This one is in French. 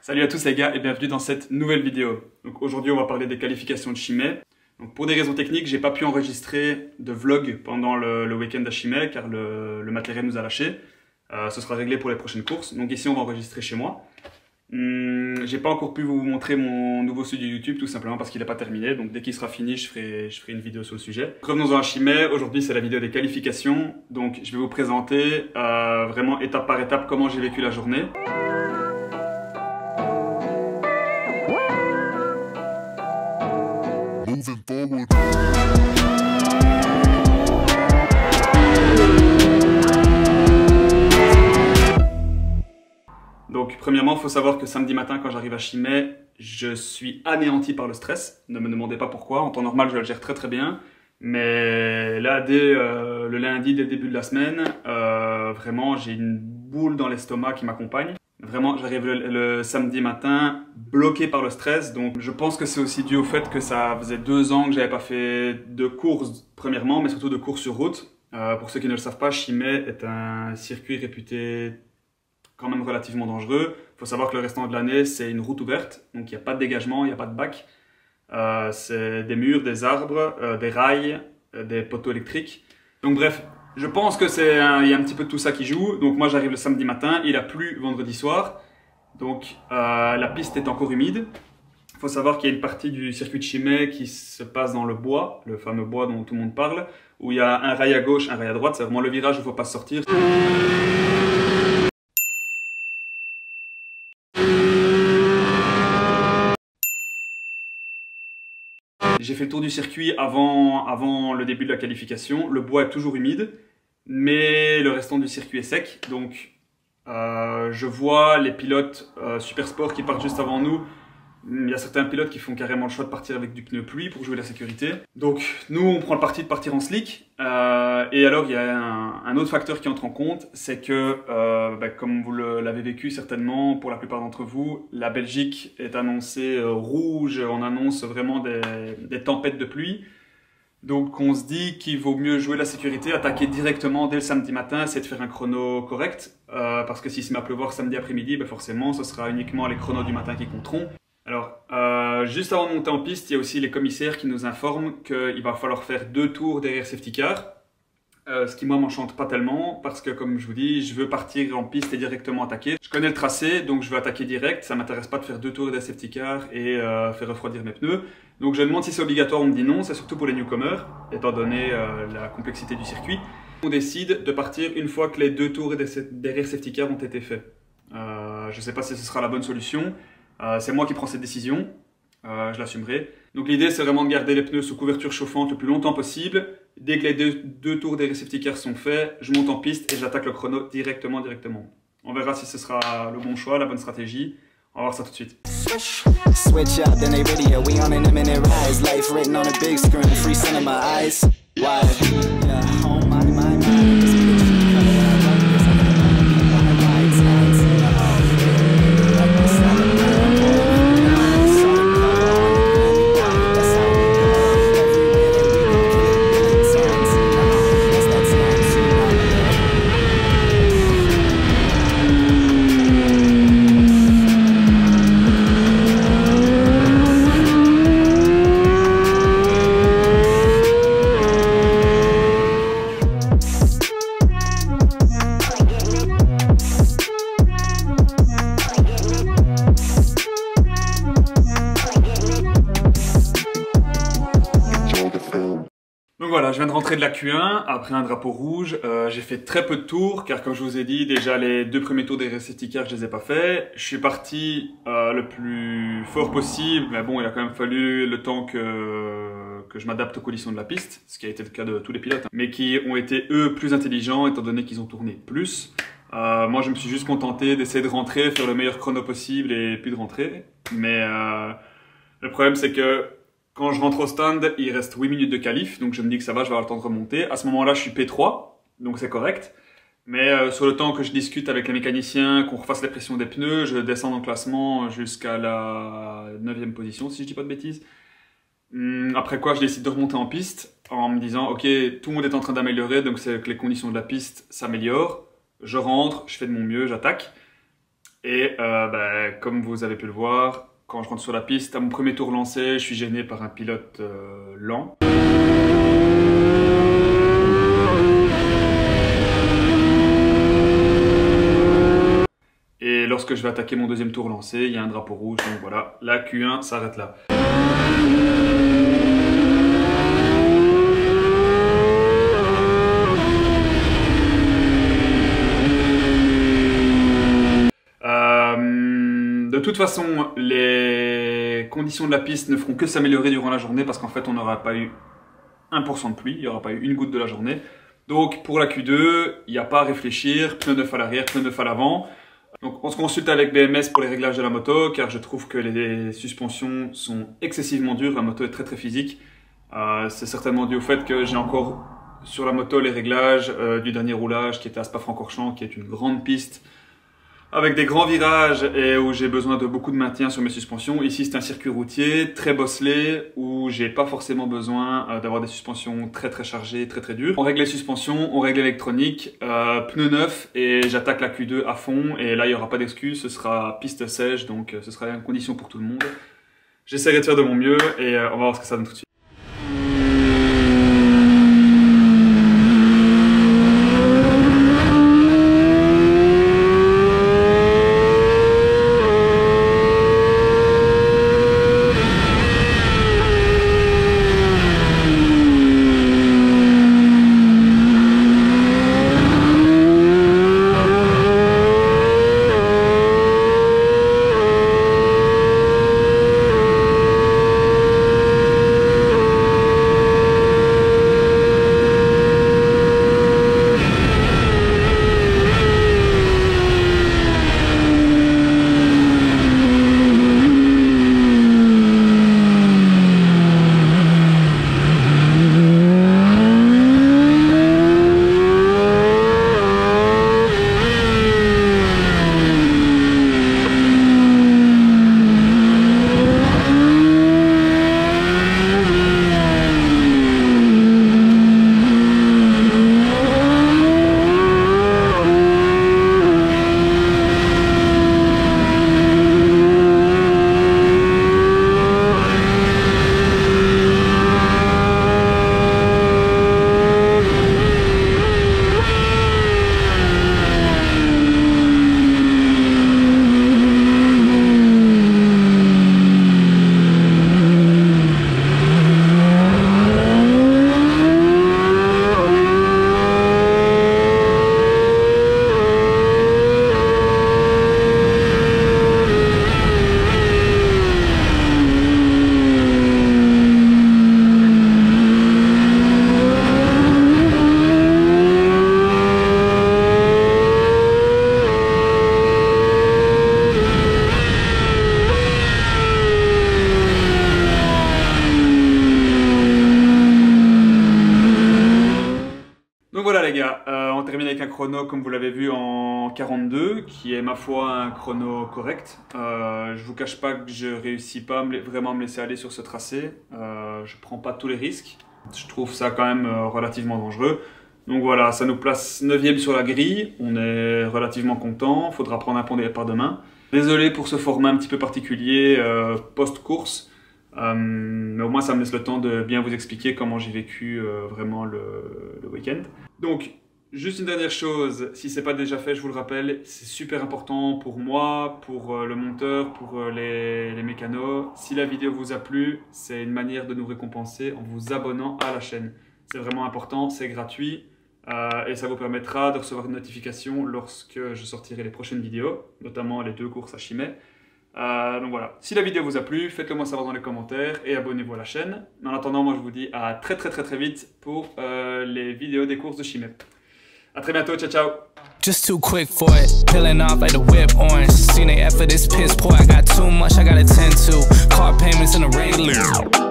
Salut à tous les gars et bienvenue dans cette nouvelle vidéo. Donc aujourd'hui on va parler des qualifications de Chimay. Donc pour des raisons techniques, j'ai pas pu enregistrer de vlog pendant le week-end à Chimay car le matériel nous a lâché. Ce sera réglé pour les prochaines courses. Donc ici on va enregistrer chez moi. J'ai pas encore pu vous montrer mon nouveau studio YouTube tout simplement parce qu'il n'est pas terminé. Donc dès qu'il sera fini, je ferai une vidéo sur le sujet. Revenons-en à Chimay. Aujourd'hui c'est la vidéo des qualifications. Donc je vais vous présenter vraiment étape par étape comment j'ai vécu la journée. Donc premièrement, il faut savoir que samedi matin quand j'arrive à Chimay, je suis anéanti par le stress. Ne me demandez pas pourquoi, en temps normal je le gère très bien. Mais là, dès le lundi, dès le début de la semaine, vraiment j'ai une boule dans l'estomac qui m'accompagne. Vraiment, j'arrive le samedi matin bloqué par le stress. Donc je pense que c'est aussi dû au fait que ça faisait 2 ans que j'avais pas fait de course premièrement, mais surtout de course sur route. Pour ceux qui ne le savent pas, Chimay est un circuit réputé quand même relativement dangereux. Il faut savoir que le restant de l'année, c'est une route ouverte, donc il n'y a pas de dégagement, il n'y a pas de bac. C'est des murs, des arbres, des rails, des poteaux électriques. Donc bref, je pense que il y a un petit peu de tout ça qui joue. Donc moi j'arrive le samedi matin, il a plu vendredi soir, donc la piste est encore humide. Il faut savoir qu'il y a une partie du circuit de Chimay qui se passe dans le bois, le fameux bois dont tout le monde parle, où il y a un rail à gauche, un rail à droite, c'est vraiment le virage où il ne faut pas sortir. J'ai fait le tour du circuit avant le début de la qualification. Le bois est toujours humide, mais le restant du circuit est sec. Donc, je vois les pilotes Super Sport qui partent juste avant nous. Il y a certains pilotes qui font carrément le choix de partir avec du pneu pluie pour jouer la sécurité. Donc, nous, on prend le parti de partir en slick. Et alors, il y a un autre facteur qui entre en compte, c'est que, comme vous l'avez vécu certainement, pour la plupart d'entre vous, la Belgique est annoncée rouge. On annonce vraiment des tempêtes de pluie. Donc, on se dit qu'il vaut mieux jouer la sécurité, attaquer directement dès le samedi matin, essayer de faire un chrono correct. Parce que s'il se met à pleuvoir samedi après-midi, forcément, ce sera uniquement les chronos du matin qui compteront. Alors, juste avant de monter en piste, il y a aussi les commissaires qui nous informent qu'il va falloir faire 2 tours derrière safety car. Ce qui, moi, m'enchante pas tellement parce que, comme je vous dis, je veux partir en piste et directement attaquer. Je connais le tracé, donc je veux attaquer direct. Ça m'intéresse pas de faire 2 tours derrière safety car et faire refroidir mes pneus. Donc, je demande si c'est obligatoire. On me dit non. C'est surtout pour les newcomers, étant donné la complexité du circuit. On décide de partir une fois que les 2 tours derrière safety car ont été faits. Je sais pas si ce sera la bonne solution. C'est moi qui prends cette décision, je l'assumerai. Donc l'idée c'est vraiment de garder les pneus sous couverture chauffante le plus longtemps possible. Dès que les deux tours des safety cars sont faits, je monte en piste et j'attaque le chrono directement. On verra si ce sera le bon choix, la bonne stratégie. On va voir ça tout de suite. Switch up, then they radio. We on an imminent rise. Life written on a big screen, free cinema eyes. Why? Yeah, oh my. Donc voilà, je viens de rentrer de la Q1 après un drapeau rouge. J'ai fait très peu de tours car comme je vous ai dit, déjà les 2 premiers tours des safety cars, je les ai pas faits. Je suis parti le plus fort possible, mais bon, il a quand même fallu le temps que je m'adapte aux conditions de la piste, ce qui a été le cas de tous les pilotes, mais qui ont été eux plus intelligents étant donné qu'ils ont tourné plus. Moi, je me suis juste contenté d'essayer de rentrer, faire le meilleur chrono possible et puis de rentrer. Mais le problème, c'est que quand je rentre au stand, il reste 8 minutes de qualif, donc je me dis que ça va, je vais avoir le temps de remonter. À ce moment-là, je suis P3, donc c'est correct. Mais sur le temps que je discute avec les mécaniciens, qu'on refasse les pressions des pneus, je descends dans le classement jusqu'à la 9e position, si je dis pas de bêtises. Après quoi, je décide de remonter en piste en me disant, ok, tout le monde est en train d'améliorer, donc c'est que les conditions de la piste s'améliorent. Je rentre, je fais de mon mieux, j'attaque. Et comme vous avez pu le voir, quand je rentre sur la piste, à mon premier tour lancé, je suis gêné par un pilote lent. Et lorsque je vais attaquer mon deuxième tour lancé, il y a un drapeau rouge, donc voilà, la Q1 s'arrête là. De toute façon, les conditions de la piste ne feront que s'améliorer durant la journée parce qu'en fait, on n'aura pas eu 1% de pluie, il n'y aura pas eu une goutte de la journée. Donc, pour la Q2, il n'y a pas à réfléchir, pneu neuf à l'arrière, pneu neuf à l'avant. Donc, on se consulte avec BMS pour les réglages de la moto car je trouve que les suspensions sont excessivement dures, la moto est très très physique. C'est certainement dû au fait que j'ai encore sur la moto les réglages du dernier roulage qui était à Spa-Francorchamps, qui est une grande piste avec des grands virages et où j'ai besoin de beaucoup de maintien sur mes suspensions. Ici, c'est un circuit routier très bosselé où j'ai pas forcément besoin d'avoir des suspensions très très chargées, très très dures. On règle les suspensions, on règle l'électronique, pneus neufs et j'attaque la Q2 à fond. Et là, il n'y aura pas d'excuse, ce sera piste sèche, donc ce sera une condition pour tout le monde. J'essaierai de faire de mon mieux et on va voir ce que ça donne tout de suite. Donc voilà les gars, on termine avec un chrono comme vous l'avez vu en 42 qui est ma foi un chrono correct. Je vous cache pas que je réussis pas vraiment à me laisser aller sur ce tracé, je prends pas tous les risques, je trouve ça quand même relativement dangereux. Donc voilà, ça nous place 9e sur la grille, on est relativement content, faudra prendre un point de départ demain. Désolé pour ce format un petit peu particulier post-course. Mais au moins ça me laisse le temps de bien vous expliquer comment j'ai vécu vraiment le week-end. Donc juste une dernière chose, si c'est pas déjà fait, je vous le rappelle, c'est super important pour moi, pour le monteur, pour les mécanos. Si la vidéo vous a plu, c'est une manière de nous récompenser en vous abonnant à la chaîne. C'est vraiment important, c'est gratuit et ça vous permettra de recevoir une notification lorsque je sortirai les prochaines vidéos, notamment les 2 courses à Chimay. Donc voilà, si la vidéo vous a plu, faites-le moi savoir dans les commentaires et abonnez-vous à la chaîne. En attendant, moi je vous dis à très vite pour les vidéos des courses de Chimay. A très bientôt, ciao ciao. Just too quick for it, peeling off like the whip orange. Seen they effort, this piss poor, I got too much I gotta tend to. Car payments in the rain.